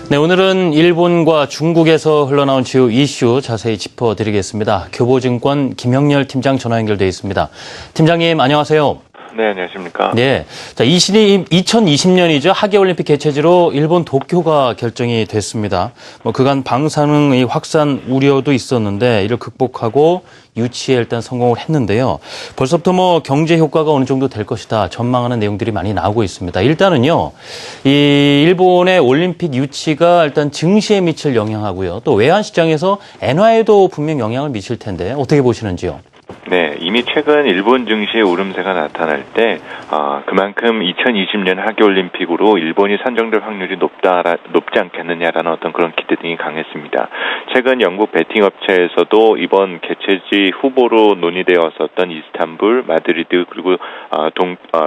네, 오늘은 일본과 중국에서 흘러나온 주요 이슈 자세히 짚어드리겠습니다. 교보증권 김형렬 팀장 전화 연결돼 있습니다. 팀장님, 안녕하세요. 네, 안녕하십니까. 네. 자, 2020년이죠. 하계올림픽 개최지로 일본 도쿄가 결정이 됐습니다. 그간 방사능의 확산 우려도 있었는데 이를 극복하고 유치에 일단 성공을 했는데요. 벌써부터 경제 효과가 어느 정도 될 것이다 전망하는 내용들이 많이 나오고 있습니다. 일단은요, 이 일본의 올림픽 유치가 일단 증시에 미칠 영향하고요. 또 외환 시장에서 엔화에도 분명 영향을 미칠 텐데 어떻게 보시는지요? 네, 이미 최근 일본 증시의 오름세가 나타날 때 그만큼 2020년 하계올림픽으로 일본이 선정될 확률이 높지 않겠느냐라는 어떤 그런 기대 등이 강했습니다. 최근 영국 베팅 업체에서도 이번 개최지 후보로 논의되었었던 이스탄불, 마드리드 그리고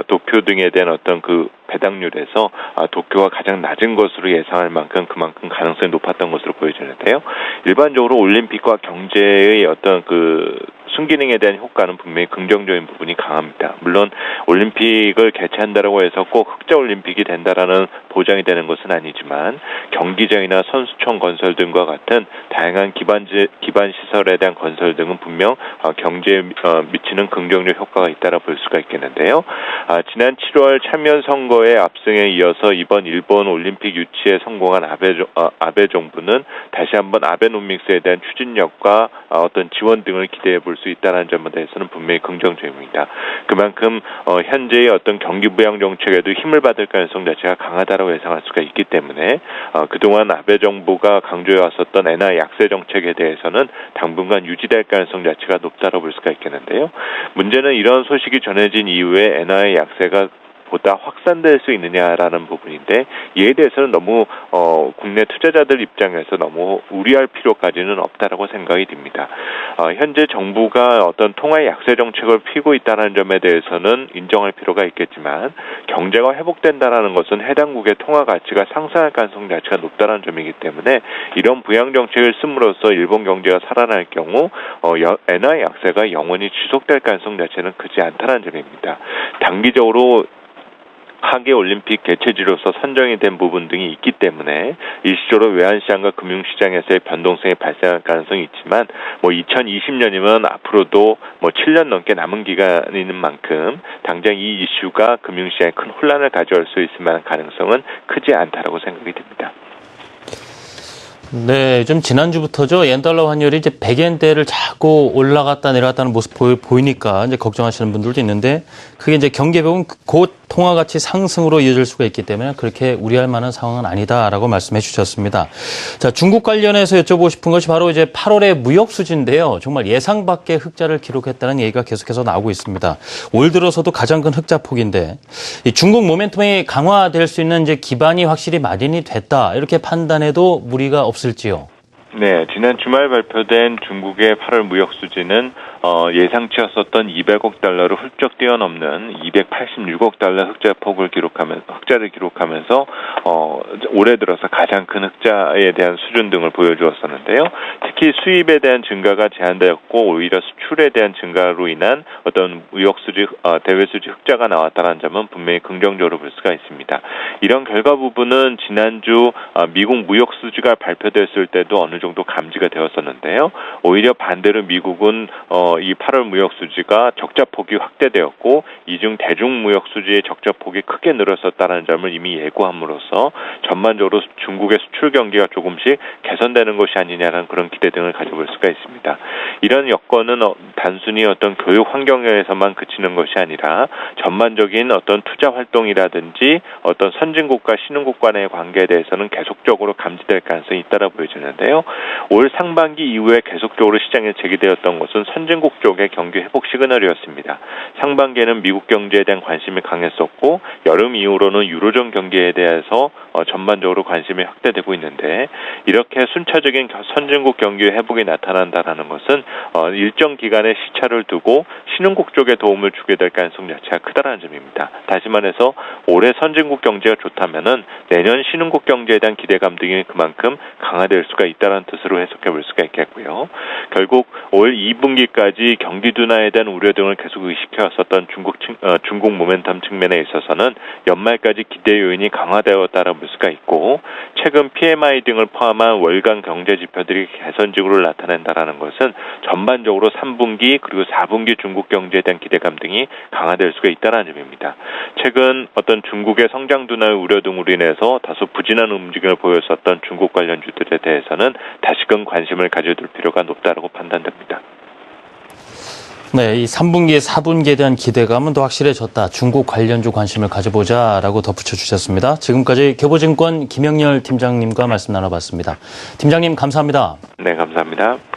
도쿄 등에 대한 어떤 그 배당률에서 도쿄가 가장 낮은 것으로 예상할 만큼 그만큼 가능성이 높았던 것으로 보여지는데요. 일반적으로 올림픽과 경제의 어떤 그 순기능에 대한 효과는 분명히 긍정적인 부분이 강합니다. 물론 올림픽을 개최한다라고 해서 꼭 흑자 올림픽이 된다라는 보장이 되는 것은 아니지만 경기장이나 선수촌 건설 등과 같은 다양한 기반 시설에 대한 건설 등은 분명 경제에 미치는 긍정적 효과가 있다라 볼 수가 있겠는데요. 지난 7월 참여 선거의 압승에 이어서 이번 일본 올림픽 유치에 성공한 아베 정부는 다시 한번 아베노믹스에 대한 추진력과 어떤 지원 등을 기대해 볼 수 있다는 점에 대해서는 분명히 긍정적입니다. 그만큼 현재의 어떤 경기부양 정책에도 힘을 받을 가능성 자체가 강하다고 예상할 수가 있기 때문에 그동안 아베 정부가 강조해 왔었던 엔화 약세 정책에 대해서는 당분간 유지될 가능성 자체가 높다고 볼 수가 있겠는데요. 문제는 이런 소식이 전해진 이후에 엔화의 약세가 보다 확산될 수 있느냐라는 부분인데 이에 대해서는 너무 국내 투자자들 입장에서 너무 우려할 필요까지는 없다라고 생각이 듭니다. 현재 정부가 어떤 통화의 약세 정책을 피고 있다는 점에 대해서는 인정할 필요가 있겠지만 경제가 회복된다라는 것은 해당국의 통화 가치가 상승할 가능성 자체가 높다는 점이기 때문에 이런 부양 정책을 씀으로써 일본 경제가 살아날 경우 엔화의 약세가 영원히 지속될 가능성 자체는 크지 않다는 점입니다. 단기적으로 하계올림픽 개최지로서 선정이 된 부분 등이 있기 때문에 일시적으로 외환시장과 금융시장에서의 변동성이 발생할 가능성이 있지만 2020년이면 앞으로도 7년 넘게 남은 기간이 있는 만큼 당장 이 이슈가 금융시장에 큰 혼란을 가져올 수 있을 만한 가능성은 크지 않다라고 생각이 듭니다. 네, 좀 지난주부터죠. 옌달러 환율이 이제 100엔대를 자꾸 올라갔다 내려갔다는 모습 보이니까 이제 걱정하시는 분들도 있는데 그게 이제 경기회복은 곧 통화 가치 상승으로 이어질 수가 있기 때문에 그렇게 우려할 만한 상황은 아니다라고 말씀해 주셨습니다. 자, 중국 관련해서 여쭤보고 싶은 것이 바로 이제 8월의 무역 수지인데요. 정말 예상 밖의 흑자를 기록했다는 얘기가 계속해서 나오고 있습니다. 올 들어서도 가장 큰 흑자 폭인데 이 중국 모멘텀이 강화될 수 있는 이제 기반이 확실히 마련이 됐다. 이렇게 판단해도 무리가 없을지요. 네, 지난 주말 발표된 중국의 8월 무역 수지는 예상치였었던 200억 달러를 훌쩍 뛰어넘는 286억 달러 흑자를 기록하면서 올해 들어서 가장 큰 흑자에 대한 수준 등을 보여주었었는데요. 특히 수입에 대한 증가가 제한되었고 오히려 수출에 대한 증가로 인한 어떤 무역 수지 대외 수지 흑자가 나왔다는 점은 분명히 긍정적으로 볼 수가 있습니다. 이런 결과 부분은 지난주 미국 무역 수지가 발표됐을 때도 어느 정도 감지가 되었었는데요. 오히려 반대로 미국은 이 8월 무역 수지가 적자폭이 확대되었고 이중 대중 무역 수지의 적자폭이 크게 늘었었다는 점을 이미 예고함으로써 전반적으로 중국의 수출 경기가 조금씩 개선되는 것이 아니냐는 그런 기대 등을 가져볼 수가 있습니다. 이런 여건은 단순히 어떤 교육 환경에서만 그치는 것이 아니라 전반적인 어떤 투자 활동이라든지 어떤 선진국과 신흥국 간의 관계에 대해서는 계속적으로 감지될 가능성이 있다고 보여지는데요. 올 상반기 이후에 계속적으로 시장에 제기되었던 것은 선진국 쪽의 경기 회복 시그널이었습니다. 상반기에는 미국 경제에 대한 관심이 강했었고 여름 이후로는 유로존 경기에 대해서 전반적으로 관심이 확대되고 있는데 이렇게 순차적인 선진국 경기의 회복이 나타난다는 것은 일정 기간의 시차를 두고 신흥국 쪽에 도움을 주게 될 가능성 자체가 크다는 점입니다. 다시 말해서 올해 선진국 경제가 좋다면은 내년 신흥국 경제에 대한 기대감 등이 그만큼 강화될 수가 있다는 뜻으로 해석해 볼 수가 있겠고요. 결국 올 2분기까지 경기 둔화에 대한 우려 등을 계속 의식해 왔었던 중국 모멘텀 측면에 있어서는 연말까지 기대 요인이 강화되었다고 볼 수가 있고 최근 PMI 등을 포함한 월간 경제 지표들이 개선적으로 나타낸다라는 것은 전반적으로 3분기 그리고 4분기 중국 경제에 대한 기대감 등이 강화될 수가 있다는 점입니다. 최근 어떤 중국의 성장 둔화의 우려 등으로 인해서 다소 부진한 움직임을 보였었던 중국 관련주들에 대해서는 다시금 관심을 가져둘 필요가 높다고 판단됩니다. 네, 이 3분기, 4분기에 대한 기대감은 더 확실해졌다. 중국 관련주 관심을 가져보자라고 덧붙여 주셨습니다. 지금까지 교보증권 김영렬 팀장님과 말씀 나눠봤습니다. 팀장님 감사합니다. 네, 감사합니다.